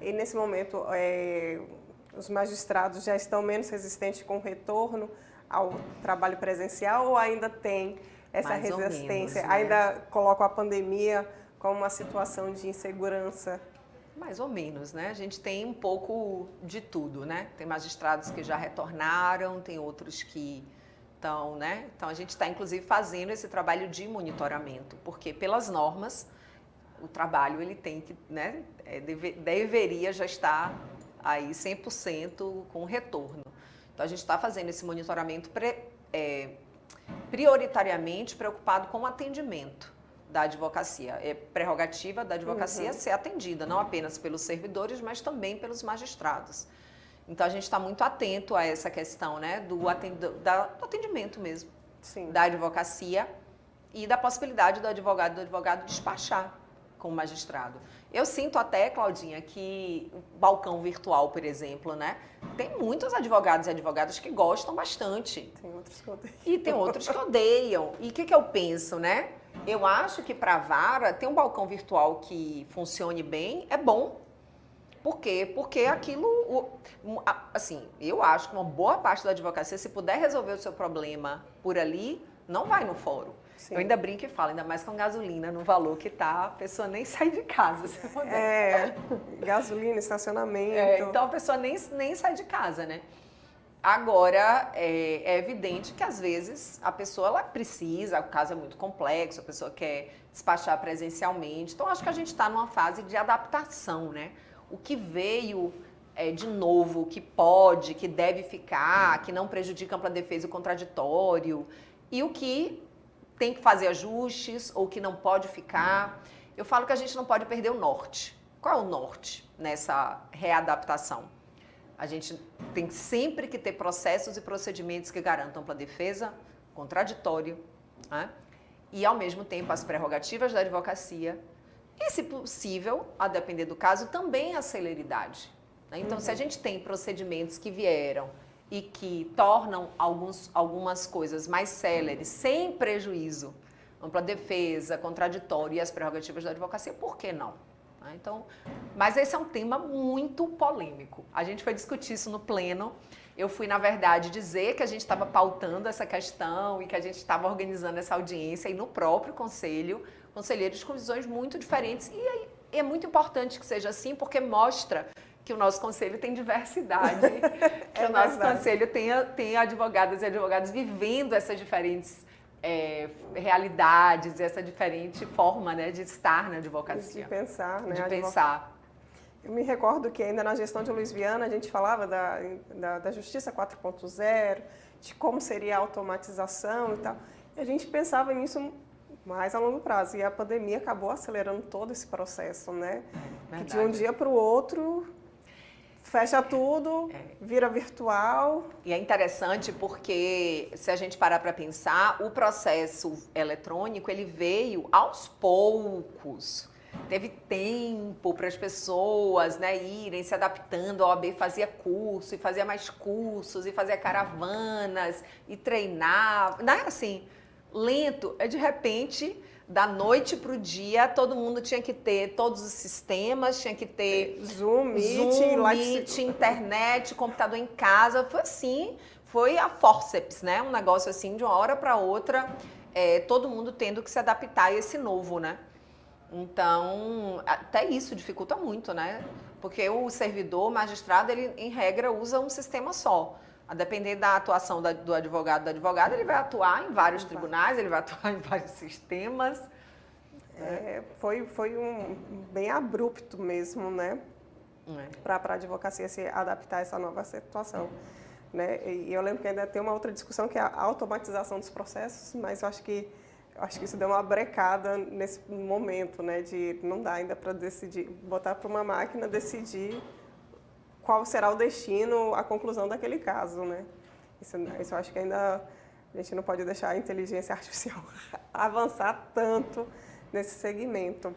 E nesse momento, os magistrados já estão menos resistentes com o retorno ao trabalho presencial ou ainda tem essa Mais ou resistência? menos, né? Ainda colocam a pandemia como uma situação de insegurança? Mais ou menos, né? A gente tem um pouco de tudo, né? Tem magistrados que já retornaram, tem outros que estão, né? Então a gente está, inclusive, fazendo esse trabalho de monitoramento, porque pelas normas, o trabalho ele tem que, né? Deveria já estar aí 100% com retorno. Então a gente está fazendo esse monitoramento prioritariamente preocupado com o atendimento da advocacia. É prerrogativa da advocacia ser atendida, não apenas pelos servidores, mas também pelos magistrados. Então, a gente está muito atento a essa questão, né, do atendimento mesmo, Sim. da advocacia e da possibilidade do advogado despachar com o magistrado. Eu sinto até, Claudinha, que o balcão virtual, por exemplo, né, tem muitos advogados e advogadas que gostam bastante. Tem outros que odeiam. E tem outros que odeiam. E o que eu penso, né? Eu acho que para a vara, ter um balcão virtual que funcione bem é bom. Por quê? Porque aquilo, assim, eu acho que uma boa parte da advocacia, se puder resolver o seu problema por ali, não vai no fórum. Sim. Eu ainda brinco e falo, ainda mais com gasolina no valor que tá, a pessoa nem sai de casa. Se puder. Gasolina, estacionamento. Então a pessoa nem sai de casa, né? Agora, é evidente que às vezes a pessoa ela precisa, o caso é muito complexo, a pessoa quer despachar presencialmente. Então, acho que a gente está numa fase de adaptação, né? O que veio de novo, que pode, que deve ficar, que não prejudica a ampla defesa e o contraditório, e o que tem que fazer ajustes ou que não pode ficar. Eu falo que a gente não pode perder o norte. Qual é o norte nessa readaptação? A gente tem sempre que ter processos e procedimentos que garantam ampla defesa, contraditório, né? E, ao mesmo tempo, as prerrogativas da advocacia e, se possível, a depender do caso, também a celeridade. Né? Então, se a gente tem procedimentos que vieram e que tornam algumas coisas mais céleres, sem prejuízo, ampla defesa, contraditório e as prerrogativas da advocacia, por que não? Então, mas esse é um tema muito polêmico. A gente foi discutir isso no pleno. Eu fui, na verdade, dizer que a gente estava pautando essa questão e que a gente estava organizando essa audiência e no próprio conselho, conselheiros com visões muito diferentes. E é muito importante que seja assim, porque mostra que o nosso conselho tem diversidade, que o nosso conselho tem advogadas e advogados vivendo essas diferentes realidades, essa diferente forma, né, de estar na advocacia. De pensar, né? De pensar. Eu me recordo que ainda na gestão de Luiz Viana a gente falava da Justiça 4.0, de como seria a automatização e tal. E a gente pensava nisso mais a longo prazo. E a pandemia acabou acelerando todo esse processo, né? Que de um dia para o outro fecha tudo, vira virtual. E é interessante porque, se a gente parar para pensar, o processo eletrônico, ele veio aos poucos. Teve tempo para as pessoas, né, irem se adaptando. A OAB fazia curso, e fazia mais cursos, e fazia caravanas, e treinava. Não é assim, lento. De repente, da noite para o dia, todo mundo tinha que ter todos os sistemas, tinha que ter Zoom, Meet, internet, computador em casa. Foi assim, foi a fórceps, né? Um negócio assim, de uma hora para outra, todo mundo tendo que se adaptar a esse novo, né? Então, até isso dificulta muito, né? Porque o servidor, o magistrado, ele, em regra, usa um sistema só. A depender da atuação do advogado, ele vai atuar em vários tribunais, ele vai atuar em vários sistemas. Foi bem abrupto mesmo, né? Para a advocacia se adaptar a essa nova situação. Né? E eu lembro que ainda tem uma outra discussão que é a automatização dos processos, mas eu acho que isso deu uma brecada nesse momento, né? De não dá ainda para decidir, botar para uma máquina decidir qual será o destino, a conclusão daquele caso, né? Isso eu acho que ainda a gente não pode deixar a inteligência artificial avançar tanto nesse segmento.